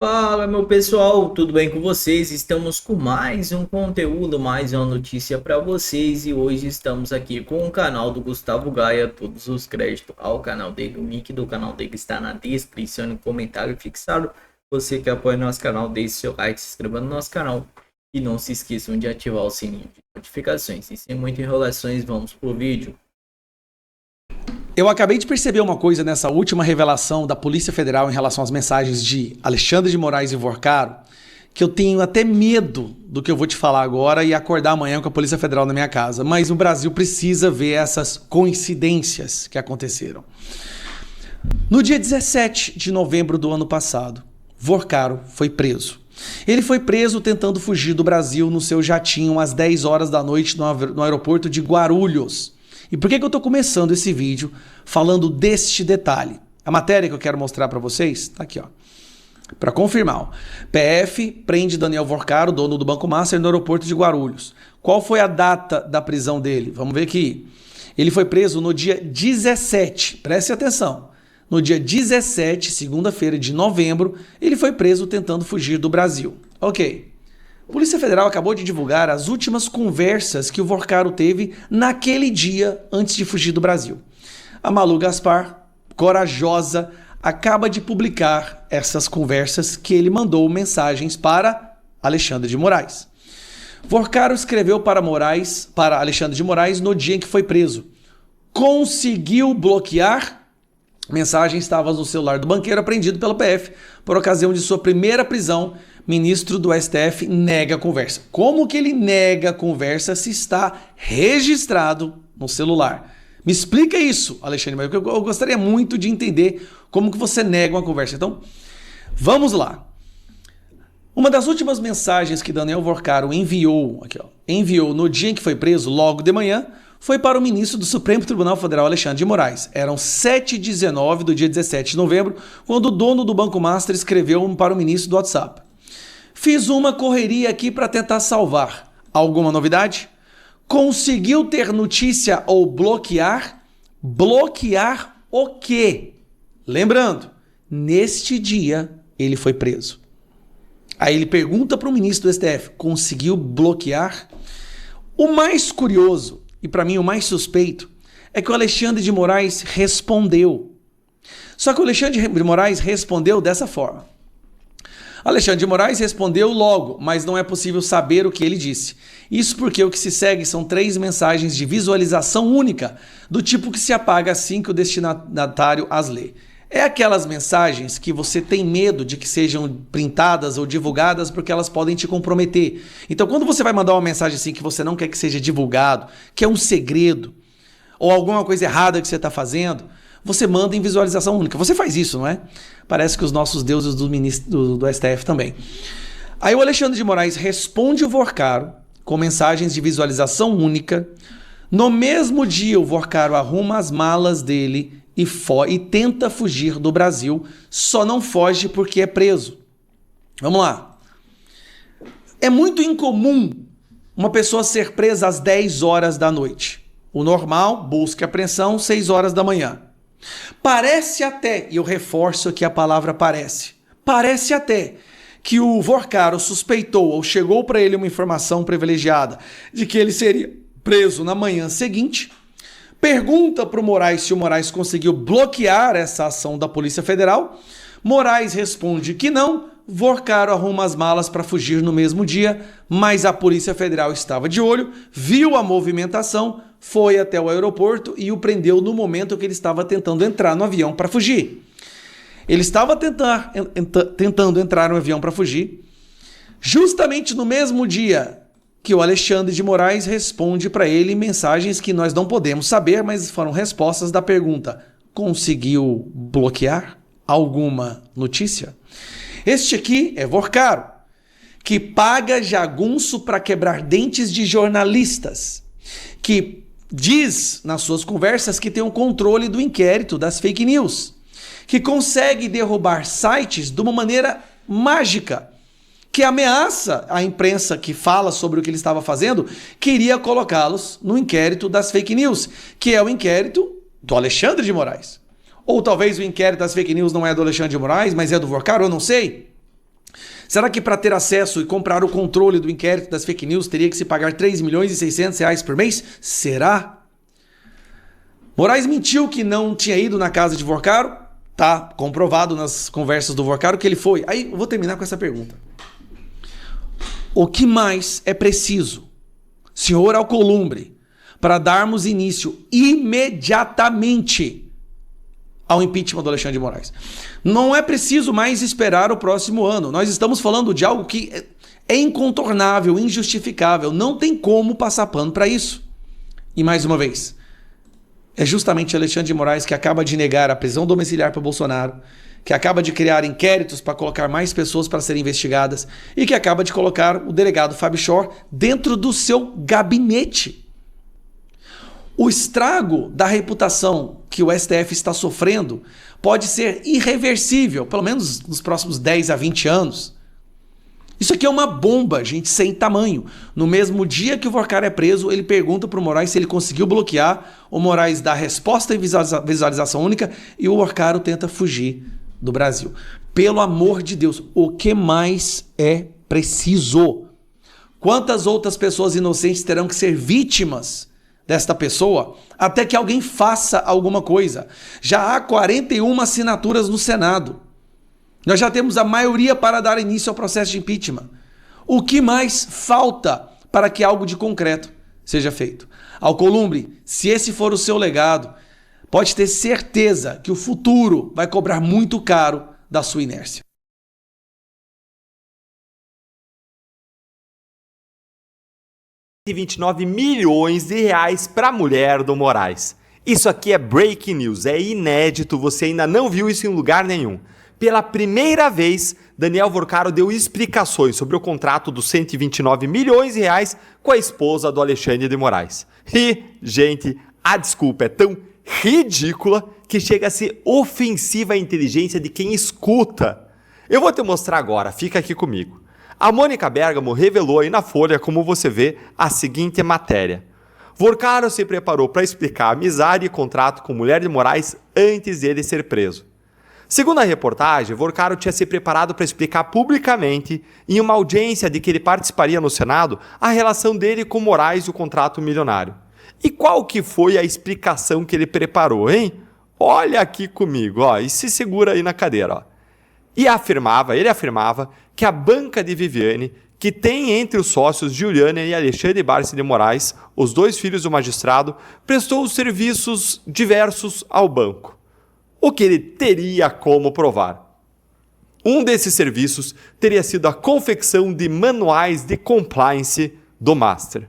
Fala, meu pessoal, tudo bem com vocês? Estamos com mais um conteúdo, mais uma notícia para vocês e hoje estamos aqui com o canal do Gustavo Gaia. Todos os créditos ao canal dele, o link do canal dele está na descrição, no comentário fixado. Você que apoia nosso canal, deixe seu like, se inscreva no nosso canal e não se esqueçam de ativar o sininho de notificações. E sem muitas enrolações, vamos pro vídeo. Eu acabei de perceber uma coisa nessa última revelação da Polícia Federal em relação às mensagens de Alexandre de Moraes e Vorcaro, que eu tenho até medo do que eu vou te falar agora e acordar amanhã com a Polícia Federal na minha casa. Mas o Brasil precisa ver essas coincidências que aconteceram. No dia 17 de novembro do ano passado, Vorcaro foi preso. Ele foi preso tentando fugir do Brasil no seu jatinho às 10 horas da noite no aeroporto de Guarulhos. E por que eu estou começando esse vídeo falando deste detalhe? A matéria que eu quero mostrar para vocês está aqui, ó. Para confirmar, PF prende Daniel Vorcaro, dono do Banco Master, no aeroporto de Guarulhos. Qual foi a data da prisão dele? Vamos ver aqui. Ele foi preso no dia 17, preste atenção. No dia 17, segunda-feira de novembro, ele foi preso tentando fugir do Brasil. Ok. A Polícia Federal acabou de divulgar as últimas conversas que o Vorcaro teve naquele dia antes de fugir do Brasil. A Malu Gaspar, corajosa, acaba de publicar essas conversas que ele mandou mensagens para Alexandre de Moraes. Vorcaro escreveu para Alexandre de Moraes no dia em que foi preso. Conseguiu bloquear? A mensagem estava no celular do banqueiro apreendido pela PF por ocasião de sua primeira prisão. Ministro do STF nega a conversa. Como que ele nega a conversa se está registrado no celular? Me explica isso, Alexandre, porque eu gostaria muito de entender como que você nega uma conversa. Então, vamos lá. Uma das últimas mensagens que Daniel Vorcaro enviou no dia em que foi preso, logo de manhã, foi para o ministro do Supremo Tribunal Federal, Alexandre de Moraes. Eram 7h19 do dia 17 de novembro, quando o dono do Banco Master escreveu para o ministro do WhatsApp. Fiz uma correria aqui para tentar salvar. Alguma novidade? Conseguiu ter notícia ou bloquear? Bloquear o quê? Lembrando, neste dia ele foi preso. Aí ele pergunta para o ministro do STF, conseguiu bloquear? O mais curioso, e para mim o mais suspeito, é que o Alexandre de Moraes respondeu. Só que o Alexandre de Moraes respondeu dessa forma. Alexandre de Moraes respondeu logo, mas não é possível saber o que ele disse. Isso porque o que se segue são 3 mensagens de visualização única, do tipo que se apaga assim que o destinatário as lê. É aquelas mensagens que você tem medo de que sejam printadas ou divulgadas porque elas podem te comprometer. Então, quando você vai mandar uma mensagem assim que você não quer que seja divulgado, que é um segredo, ou alguma coisa errada que você está fazendo, você manda em visualização única. Você faz isso, não é? Parece que os nossos deuses do STF também. Aí o Alexandre de Moraes responde o Vorcaro com mensagens de visualização única. No mesmo dia, o Vorcaro arruma as malas dele e tenta fugir do Brasil, só não foge porque é preso. Vamos lá. É muito incomum uma pessoa ser presa às 10 horas da noite. O normal, busca e apreensão, 6 horas da manhã. Parece até, e eu reforço aqui a palavra parece até que o Vorcaro suspeitou ou chegou para ele uma informação privilegiada de que ele seria preso na manhã seguinte, pergunta para o Moraes se o Moraes conseguiu bloquear essa ação da Polícia Federal, Moraes responde que não, Vorcaro arruma as malas para fugir no mesmo dia, mas a Polícia Federal estava de olho, viu a movimentação, foi até o aeroporto e o prendeu no momento que ele estava tentando entrar no avião para fugir. Ele estava tentando entrar no avião para fugir, justamente no mesmo dia que o Alexandre de Moraes responde para ele mensagens que nós não podemos saber, mas foram respostas da pergunta: conseguiu bloquear alguma notícia? Este aqui é Vorcaro, que paga jagunço para quebrar dentes de jornalistas, que diz nas suas conversas que tem o controle do inquérito das fake news, que consegue derrubar sites de uma maneira mágica, que ameaça a imprensa que fala sobre o que ele estava fazendo, queria colocá-los no inquérito das fake news, que é o inquérito do Alexandre de Moraes. Ou talvez o inquérito das fake news não é do Alexandre de Moraes, mas é do Vorcaro, eu não sei. Será que para ter acesso e comprar o controle do inquérito das fake news teria que se pagar R$3.600.000 por mês? Será? Moraes mentiu que não tinha ido na casa de Vorcaro. Tá comprovado nas conversas do Vorcaro que ele foi. Aí eu vou terminar com essa pergunta. O que mais é preciso, senhor Alcolumbre, para darmos início imediatamente ao impeachment do Alexandre de Moraes? Não é preciso mais esperar o próximo ano. Nós estamos falando de algo que é incontornável, injustificável. Não tem como passar pano para isso. E mais uma vez, é justamente Alexandre de Moraes que acaba de negar a prisão domiciliar para Bolsonaro, que acaba de criar inquéritos para colocar mais pessoas para serem investigadas e que acaba de colocar o delegado Fábio Shor dentro do seu gabinete. O estrago da reputação que o STF está sofrendo pode ser irreversível, pelo menos nos próximos 10 a 20 anos. Isso aqui é uma bomba, gente, sem tamanho. No mesmo dia que o Vorcaro é preso, ele pergunta para o Moraes se ele conseguiu bloquear. O Moraes dá resposta em visualização única e o Vorcaro tenta fugir do Brasil. Pelo amor de Deus, o que mais é preciso? Quantas outras pessoas inocentes terão que ser vítimas desta pessoa até que alguém faça alguma coisa? Já há 41 assinaturas no Senado. Nós já temos a maioria para dar início ao processo de impeachment. O que mais falta para que algo de concreto seja feito? Alcolumbre, se esse for o seu legado, pode ter certeza que o futuro vai cobrar muito caro da sua inércia. R$29 milhões para a mulher do Moraes. Isso aqui é breaking news, é inédito, você ainda não viu isso em lugar nenhum. Pela primeira vez, Daniel Vorcaro deu explicações sobre o contrato dos R$129 milhões com a esposa do Alexandre de Moraes. E, gente, a desculpa é tão ridícula que chega a ser ofensiva à inteligência de quem escuta. Eu vou te mostrar agora, fica aqui comigo. A Mônica Bergamo revelou aí na Folha, como você vê, a seguinte matéria. Vorcaro se preparou para explicar a amizade e contrato com mulher de Moraes antes dele ser preso. Segundo a reportagem, Vorcaro tinha se preparado para explicar publicamente, em uma audiência de que ele participaria no Senado, a relação dele com Moraes e o contrato milionário. E qual que foi a explicação que ele preparou, hein? Olha aqui comigo, ó, e se segura aí na cadeira, ó. E ele afirmava que a banca de Viviane, que tem entre os sócios Juliana e Alexandre Barsi de Moraes, os dois filhos do magistrado, prestou serviços diversos ao banco. O que ele teria como provar? Um desses serviços teria sido a confecção de manuais de compliance do Master.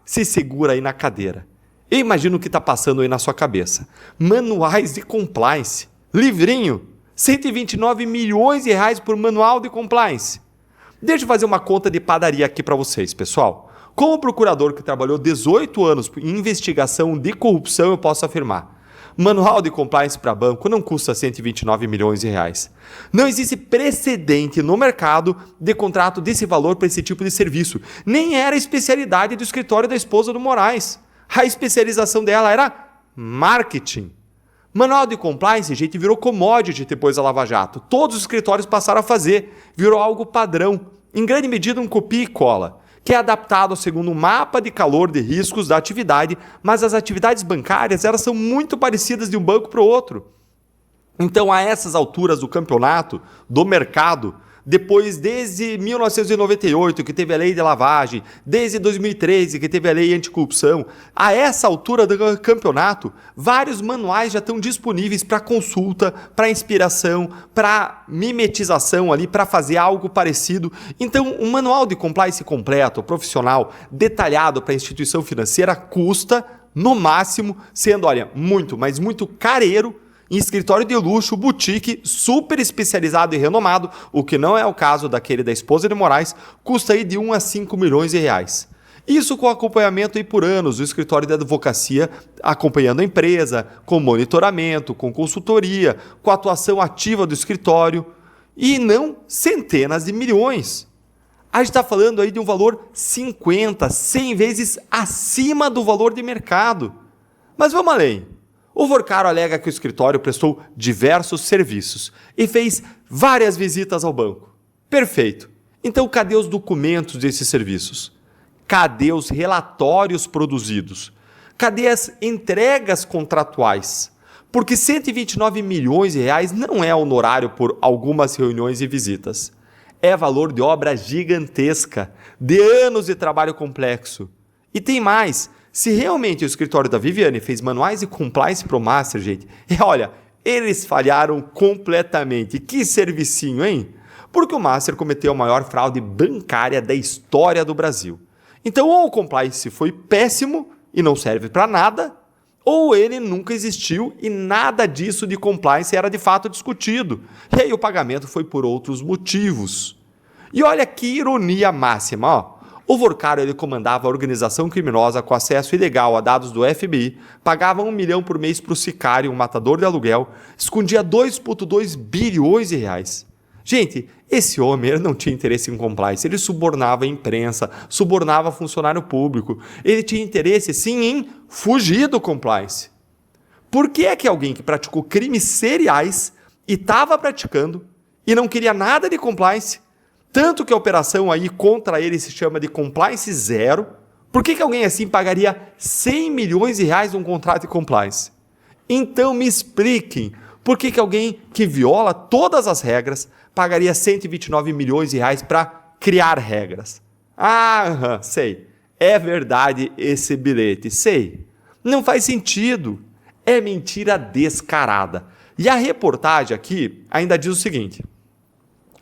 Se segura aí na cadeira. Eu imagino o que está passando aí na sua cabeça. Manuais de compliance. Livrinho. R$129 milhões por manual de compliance. Deixa eu fazer uma conta de padaria aqui para vocês, pessoal. Como procurador que trabalhou 18 anos em investigação de corrupção, eu posso afirmar. Manual de compliance para banco não custa R$129 milhões. Não existe precedente no mercado de contrato desse valor para esse tipo de serviço. Nem era a especialidade do escritório da esposa do Moraes. A especialização dela era marketing. Manual de compliance, gente, virou commodity depois da Lava Jato. Todos os escritórios passaram a fazer. Virou algo padrão. Em grande medida um copia e cola, que é adaptado segundo um mapa de calor de riscos da atividade, mas as atividades bancárias elas são muito parecidas de um banco para o outro. Então, a essas alturas do campeonato, do mercado, depois desde 1998, que teve a lei de lavagem, desde 2013, que teve a lei anticorrupção, a essa altura do campeonato, vários manuais já estão disponíveis para consulta, para inspiração, para mimetização ali, para fazer algo parecido. Então, um manual de compliance completo, profissional, detalhado para a instituição financeira custa, no máximo, sendo, olha, muito, mas muito careiro, em escritório de luxo, boutique, super especializado e renomado, o que não é o caso daquele da esposa de Moraes, custa aí de R$1 a R$5 milhões. Isso com acompanhamento aí por anos do escritório de advocacia, acompanhando a empresa, com monitoramento, com consultoria, com atuação ativa do escritório, e não centenas de milhões. A gente está falando aí de um valor 50, 100 vezes acima do valor de mercado. Mas vamos além. O Vorcaro alega que o escritório prestou diversos serviços e fez várias visitas ao banco. Perfeito. Então, cadê os documentos desses serviços? Cadê os relatórios produzidos? Cadê as entregas contratuais? Porque 129 milhões de reais não é honorário por algumas reuniões e visitas. É valor de obra gigantesca, de anos de trabalho complexo. E tem mais, se realmente o escritório da Viviane fez manuais de compliance para o Master, gente, olha, eles falharam completamente. Que servicinho, hein? Porque o Master cometeu a maior fraude bancária da história do Brasil. Então, ou o compliance foi péssimo e não serve para nada, ou ele nunca existiu e nada disso de compliance era de fato discutido. E aí o pagamento foi por outros motivos. E olha que ironia máxima, ó. O Vorcaro ele comandava a organização criminosa com acesso ilegal a dados do FBI, pagava 1 milhão por mês para o sicário, um matador de aluguel, escondia 2,2 bilhões de reais. Gente, esse homem ele não tinha interesse em compliance, ele subornava a imprensa, subornava funcionário público, ele tinha interesse sim em fugir do compliance. Por que é que alguém que praticou crimes seriais e estava praticando e não queria nada de compliance, tanto que a operação aí contra ele se chama de compliance zero, por que alguém assim pagaria 100 milhões de reais num contrato de compliance? Então me expliquem, por que alguém que viola todas as regras pagaria 129 milhões de reais para criar regras? Sei. É verdade esse bilhete, sei. Não faz sentido. É mentira descarada. E a reportagem aqui ainda diz o seguinte.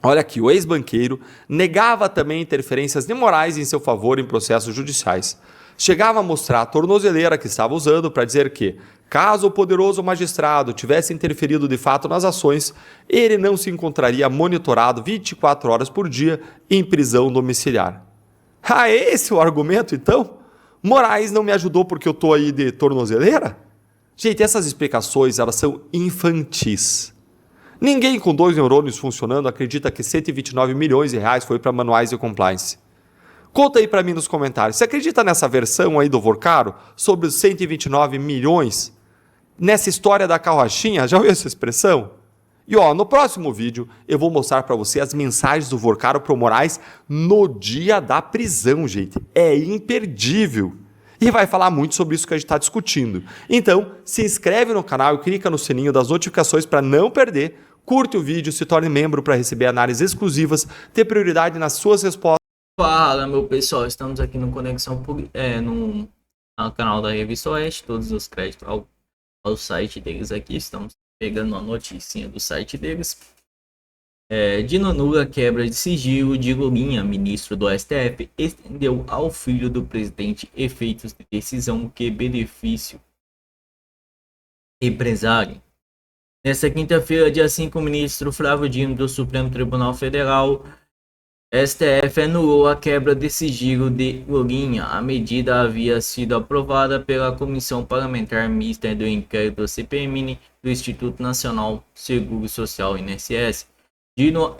Olha aqui, o ex-banqueiro negava também interferências imorais em seu favor em processos judiciais. Chegava a mostrar a tornozeleira que estava usando para dizer que, caso o poderoso magistrado tivesse interferido de fato nas ações, ele não se encontraria monitorado 24 horas por dia em prisão domiciliar. Esse é o argumento então? Moraes não me ajudou porque eu estou aí de tornozeleira? Gente, essas explicações elas são infantis. Ninguém com 2 neurônios funcionando acredita que 129 milhões de reais foi para manuais de compliance. Conta aí para mim nos comentários. Você acredita nessa versão aí do Vorcaro sobre os 129 milhões? Nessa história da carrochinha? Já ouviu essa expressão? E no próximo vídeo eu vou mostrar para você as mensagens do Vorcaro pro Moraes no dia da prisão, gente. É imperdível. E vai falar muito sobre isso que a gente está discutindo. Então, se inscreve no canal e clica no sininho das notificações para não perder. Curte o vídeo, se torne membro para receber análises exclusivas, ter prioridade nas suas respostas. Fala, meu pessoal, estamos aqui no Conexão no canal da Revista Oeste, todos os créditos ao site deles aqui, estamos pegando uma noticinha do site deles. Dino Lula quebra de sigilo de Lulinha, ministro do STF, estendeu ao filho do presidente efeitos de decisão que benefício empresário. Nesta quinta-feira, dia 5, o ministro Flávio Dino do Supremo Tribunal Federal, STF, anulou a quebra de sigilo de Lulinha. A medida havia sido aprovada pela Comissão Parlamentar Mista do Inquérito CPMI do Instituto Nacional Seguro Social, INSS. Dino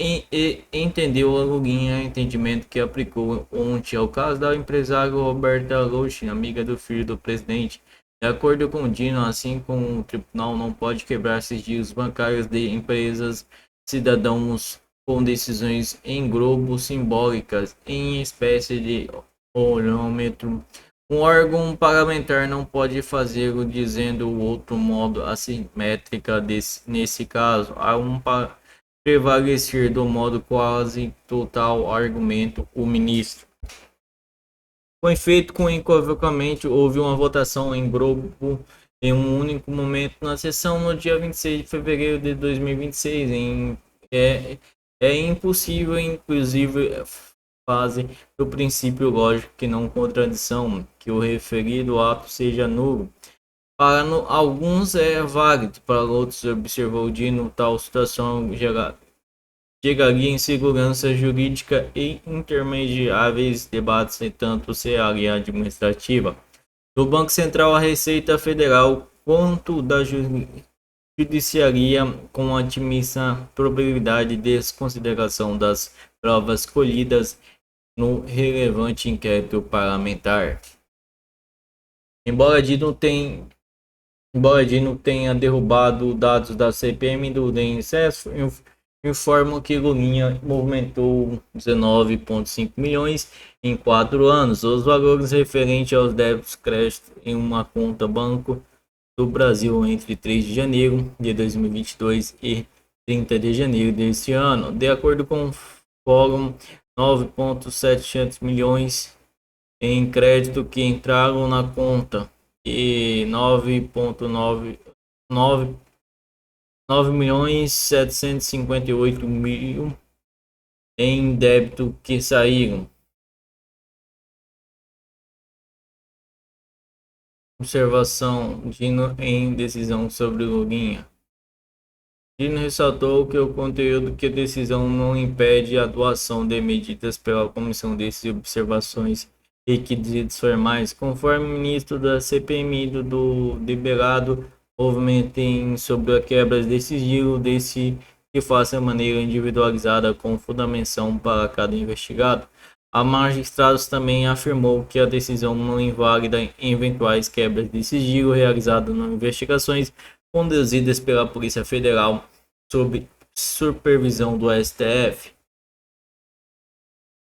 entendeu a Lulinha, entendimento que aplicou ontem ao caso da empresária Roberta Lochin, amiga do filho do presidente. De acordo com Dino, assim como o tribunal não pode quebrar sigilos bancários de empresas, cidadãos com decisões em globos simbólicas, em espécie de olhômetro, um órgão parlamentar não pode fazê-lo dizendo o outro modo assimétrica nesse caso. Há prevalecer do modo quase total, argumento o ministro. Com efeito, equivocamente, houve uma votação em grupo em um único momento na sessão no dia 26 de fevereiro de 2026. É impossível, inclusive, fase do princípio lógico que não contradição, que o referido ato seja nulo. Para alguns é válido, para outros, observou Dino, tal situação chegaria em segurança jurídica e intermediáveis debates tanto e administrativa do Banco Central, a Receita Federal, quanto da Judiciaria, com a admissa probabilidade de desconsideração das provas colhidas no relevante inquérito parlamentar. Embora Dino tenha derrubado dados da CPM do INSS, informam que Lulinha movimentou 19,5 milhões em 4 anos. Os valores referentes aos débitos créditos em uma conta banco do Brasil entre 3 de janeiro de 2022 e 30 de janeiro deste ano. De acordo com o Fórum, 9,700 milhões em crédito que entraram na conta e 9,758 mil em débito que saíram. Observação: Dino em decisão sobre Lulinha. Dino ressaltou que o conteúdo que a decisão não impede a atuação de medidas pela comissão de observações e requisitos formais, conforme o ministro da CPMI do deliberado movimentem sobre a quebra de sigilo desse que faça de maneira individualizada com fundamentação para cada investigado. A magistrado também afirmou que a decisão não invalida em eventuais quebras de sigilo realizadas nas investigações conduzidas pela Polícia Federal sob supervisão do STF.